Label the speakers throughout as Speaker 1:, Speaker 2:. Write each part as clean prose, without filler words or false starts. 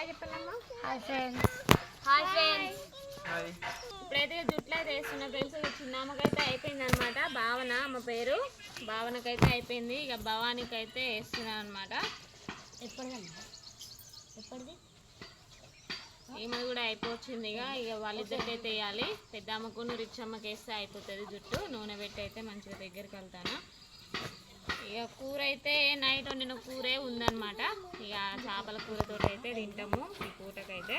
Speaker 1: Hi చెప్పండమ్మా.
Speaker 2: Hi friends.
Speaker 1: Hi friends. ఇప్పుడైతే జుట్లు అయితే వేస్తున్నా ఫ్రెండ్స్. చిన్నమ్మకైతే అయిపోయింది అనమాట. భావన అమ్మ పేరు. భావనకైతే అయిపోయింది. ఇక భవానికి అయితే వేస్తున్నాను అనమాట. ఎప్పటిది ఈమెది కూడా అయిపోవచ్చింది. ఇక వాళ్ళిద్దరికి అయితే వేయాలి. పెద్దమ్మకు రిచ్చమ్మకి వేస్తే అయిపోతుంది జుట్టు. నూనె పెట్టి అయితే మంచిగా దగ్గరికి వెళ్తాను. ఇక కూర అయితే నైట్ వండిన కూరే ఉందన్నమాట. ఇక చేపల కూరతో అయితే తింటాము ఈ పూటకైతే.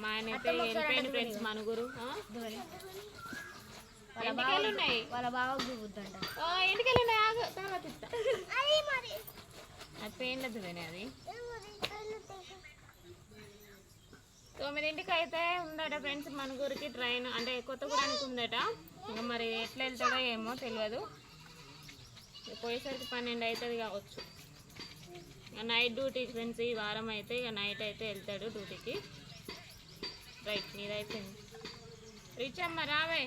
Speaker 1: మా ఆయన అయితే వెళ్ళిపోయింది ఫ్రెండ్స్ మనుగురు. ఎంటికెళ్ళి ఉన్నాయి
Speaker 2: వాళ్ళ బాగా దిగుద్దంట.
Speaker 1: ఎంటికెళ్ళి ఉన్నాయి. ఆగు తర్వాత ఇస్తా. అది పెయిన్లద్దుగానే అది 9ంటికి అయితే ఉందట ఫ్రెండ్స్ మనుగురికి ట్రైన్. అంటే కొత్తగూడానికి ఉందట. ఇంకా మరి ఎట్లా వెళ్తాడో ఏమో తెలియదు. పోయేసరికి 12 అవుతుంది కావచ్చు. నైట్ డ్యూటీ ఫ్రెండ్స్ ఈ వారం అయితే. ఇక నైట్ అయితే వెళ్తాడు డ్యూటీకి. రైట్ నీది అయిపోయింది. రిచమ్మ రావే.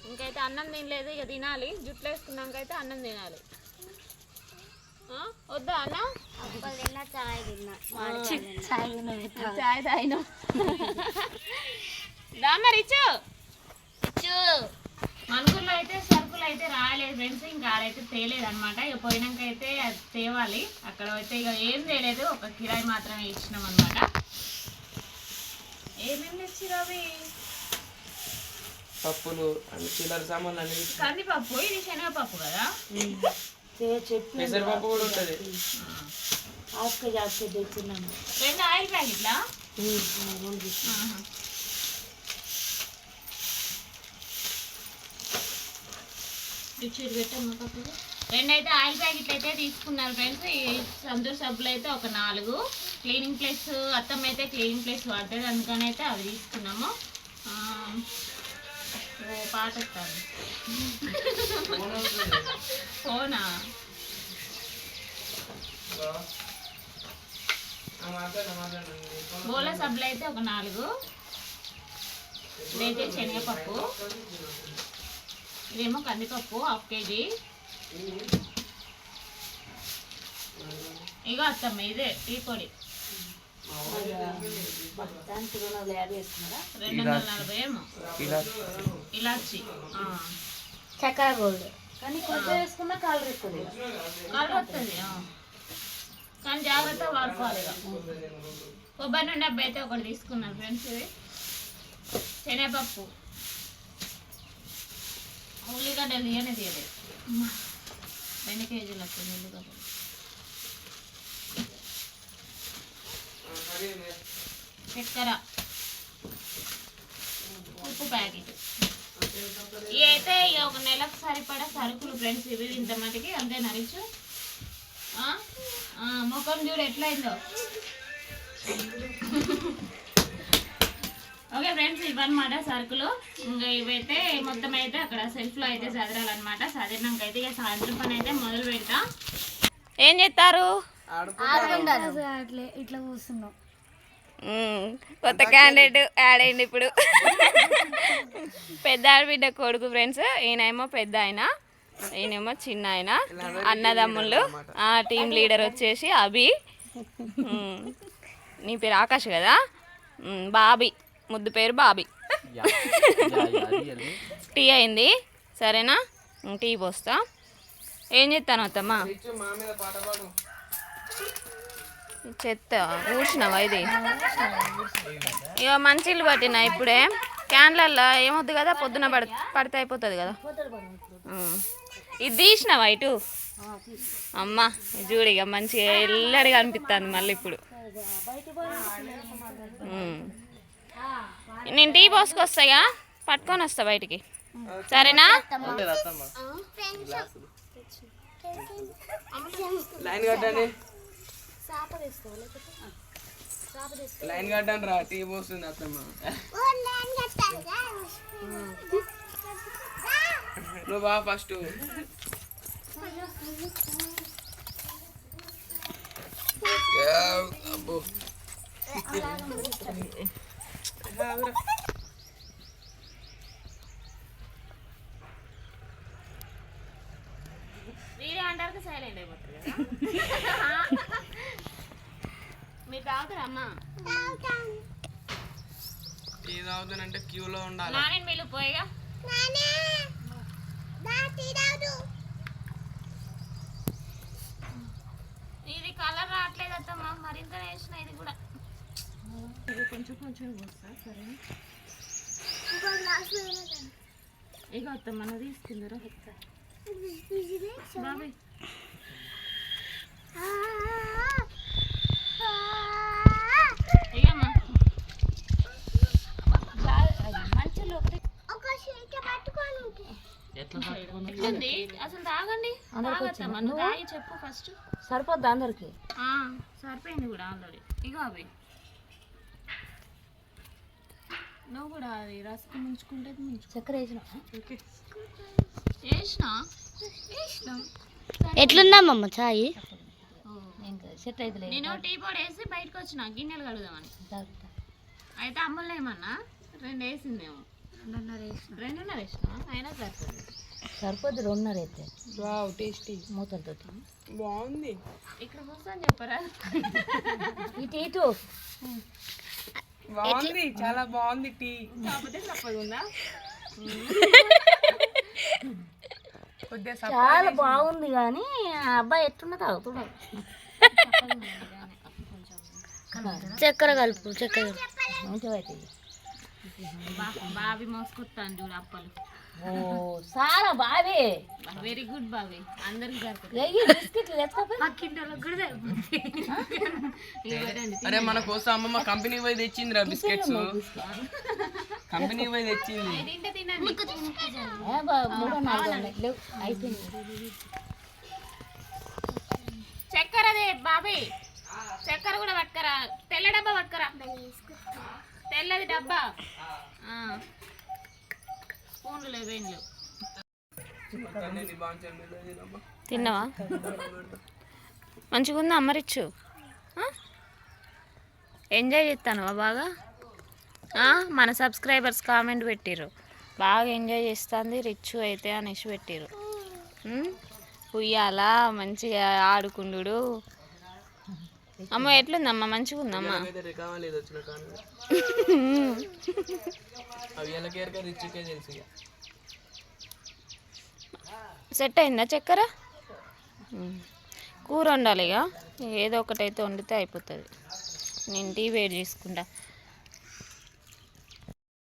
Speaker 1: ఇంకైతే అన్నం తినలేదు. ఇక తినాలి. జుట్లు వేసుకున్నాకైతే అన్నం తినాలి. వద్దా అన్న?
Speaker 2: చాయ్ తిన్నా.
Speaker 1: చాయ్ తాగినా. దామా రిచు మనుగురులో అయితే సరుకులు అయితే రాలేదు ఫ్రెండ్స్. ఇంకా ఆడైతే తేలేదు అనమాట. ఇక పోయినాక అయితే అది తేవాలి. అక్కడ అయితే ఇక ఏం తేలేదు. ఒక కిరాయి మాత్రమే ఇచ్చినాం అనమాట. ఏమేమి తెచ్చిరు అవి?
Speaker 3: పప్పులు చిల్లర సామాన్లు అన్ని.
Speaker 1: కందిపప్పు. ఇది శనగపప్పు కదా.
Speaker 3: పెసరపప్పు కూడా ఉంటుంది.
Speaker 1: 2 ఆయిల్ ప్యాకెట్లా? రెండు అయితే ఆయిల్ ప్యాకెట్లు అయితే తీసుకున్నారు ఫ్రెండ్స్. ఈ సంతూర్ సబ్బులు అయితే ఒక 4. క్లీనింగ్ ప్లస్ అత్తమ్మ అయితే క్లీనింగ్ ప్లస్ వాడుతుంది. అందుకని అయితే అవి తీసుకున్నాము. పాట వస్తుంది. ఫోనా? బోలా సబ్బులు అయితే ఒక 4. ఇదైతే శనగపప్పు. ఇదేమో కందిపప్పు 1/2 kg. ఇగో అత్తమ్మ ఇదే టీ పొడి 240 ఏమో. ఇలాచి
Speaker 2: చక్కెర గోల్డ్. కానీ కొంచెం వేసుకున్నా కలర్ వస్తుంది.
Speaker 1: కలర్ వస్తుంది కానీ జాగ్రత్త వాడుకోవాలి. కొబ్బరి నుండి డబ్బా అయితే ఒకటి తీసుకున్నాను ఫ్రెండ్స్. ఇది శనగపప్పు. ఉల్లిగడ్డలు ఇవన్నీ తీయలేదు. 2 kgలు వస్తుంది ఉల్లిగడ్డలు. చక్కెర, ఉప్పు ప్యాకెట్. ఇవి అయితే ఇక ఒక నెలకు సరిపడా సరుకులు ఫ్రెండ్స్. ఇవి ఇంత మటుకి అంతే నరిచు. ముఖం చూడు ఎట్లయిందో. ఓకే ఫ్రెండ్స్ ఇవన్నమాట సరుకులు. ఇంకా ఇవైతే మొత్తం అయితే అక్కడ సెల్ఫ్లో అయితే చదరాలన్నమాట. చదివినాక అయితే ఇక సాయంత్రం పని అయితే మొదలు పెడతా. ఏం చేస్తారు?
Speaker 2: ఇట్లా కూర్చున్నాం.
Speaker 1: కొత్త క్యాండిడేట్ యాడ్ అయింది ఇప్పుడు. పెద్ద ఆడబిడ్డ కొడుకు ఫ్రెండ్స్. ఈయనేమో పెద్ద ఆయన, ఈయనేమో చిన్న ఆయన. అన్నదమ్ముళ్ళు. టీం లీడర్ వచ్చేసి అభి. నీ పేరు ఆకాష్ కదా. బాబీ ముద్దు పేరు బాబీ. టీ అయింది సరేనా? టీ పోస్తా. ఏం చేస్తాను అత్తమ్మా? చెత్త ఊడ్చినావా? ఇది ఇక మంచిలు పట్టినా ఇప్పుడే. క్యాన్లల్లో ఏమొద్దు కదా, పొద్దున పడితే అయిపోతుంది కదా. ఇది తీసినావా ఇటు? అమ్మ చూడు ఇక మంచిగా ఎల్లడిగా అనిపిస్తుంది మళ్ళీ ఇప్పుడు. నేను టీ పోసుకొస్తాయా, పట్టుకొని వస్తా బయటికి సరేనా?
Speaker 3: లైన్ కట్టండి. లైన్ కట్టండి రా. టీ పోస్తుంది అత్తమ్మ. నువ్వు బా ఫస్ట్.
Speaker 1: వీడియో అంటారు సైలెంట్ అయిపోతుంది కదా.
Speaker 3: టీ తాగుతానంటే క్యూలో ఉండాలి.
Speaker 1: నాని మిల్లు పోయిగా ఇది కలర్ రావట్లేదు అత్తమ్మ, మరింత వేసిన ఇది కూడా కొంచెం కొంచెం పోస్తా. సరే ఇక అత్తమ్మ అన్న తీసుకుందరా బాబాయ్. ఇకమ్మా ఎట్లుంది అసలు తాగండి. తాగత్తమ్మా, నువ్వు తాగి చెప్పు ఫస్ట్.
Speaker 2: సరిపోద్ది అందరికి.
Speaker 1: సరిపోయింది కూడా ఆల్రెడీ. ఇగో అవి నువ్వు కూడా అది రసం ముంచుకుంటే
Speaker 2: చక్కెర వేసిన
Speaker 1: వేసినాం.
Speaker 2: ఎట్లుందమ్మమ్మ చాయ్? సెట్ అయితే
Speaker 1: నేను టీ పొడి వేసి బయటకు వచ్చిన గిన్నెలు కడుగుదామని. అయితే అమ్మలు ఏమన్నా 2 వేసిందేమో. 2.5 వేసిన అయినా సరిపోతుంది.
Speaker 2: సరిపోద్ది 2.5 అయితే.
Speaker 3: వావ్ టేస్టీ
Speaker 2: మూతలతో
Speaker 3: బాగుంది.
Speaker 1: ఇక్కడ కూర్చొని చెప్పరా.
Speaker 2: ఇటు
Speaker 3: బాగుంది, చాలా బాగుంది టీ.
Speaker 1: కాకపోతే చప్పగా ఉందా?
Speaker 3: కొద్దిగా
Speaker 2: చాలా బాగుంది కానీ ఆ అబ్బాయి ఎట్టున్నా తాగుతున్నాడు. చక్కెర కలుపు, చక్కెర మంచిగా అవుతుంది.
Speaker 1: బావి మోసుకొస్తాను చూడు అప్పలు.
Speaker 2: ఓ చాలా బావే,
Speaker 1: వెరీ గుడ్ బావి. అందరికి
Speaker 2: బిస్కెట్లు
Speaker 3: అరే మన కోసం అమ్మమ్మ కంపెనీ పోయి తెచ్చిందిరా బిస్కెట్స్. కంపెనీ పోయి తెచ్చింది.
Speaker 1: తినండి.
Speaker 2: 3-4 అయిపోయింది.
Speaker 1: చక్కెరదే బాబీ, చక్కెర కూడా పట్టుకరా. తెల్ల డబ్బా పట్టుకరా, తెల్లది డబ్బా. స్పూన్లు లేవేండ్లు. తిన్నావా? మంచిగా ఉందా అమ్మ రిచ్చు? ఎంజాయ్ చేస్తానువా బాగా? మన సబ్స్క్రైబర్స్ కామెంట్ పెట్టిర్రు, బాగా ఎంజాయ్ చేస్తుంది రిచ్చు అయితే అనేసి పెట్టిర్రు. ఉయ్యాలా మంచిగా ఆడుకుండు. అమ్మ ఎట్లుందమ్మా? మంచిగా ఉందమ్మా. సెట్ అయిందా చక్కెర? కూర వండాలి ఇక, ఏదో ఒకటైతే వండితే అయిపోతుంది. నేను టీ వేడి చేసుకుంటా.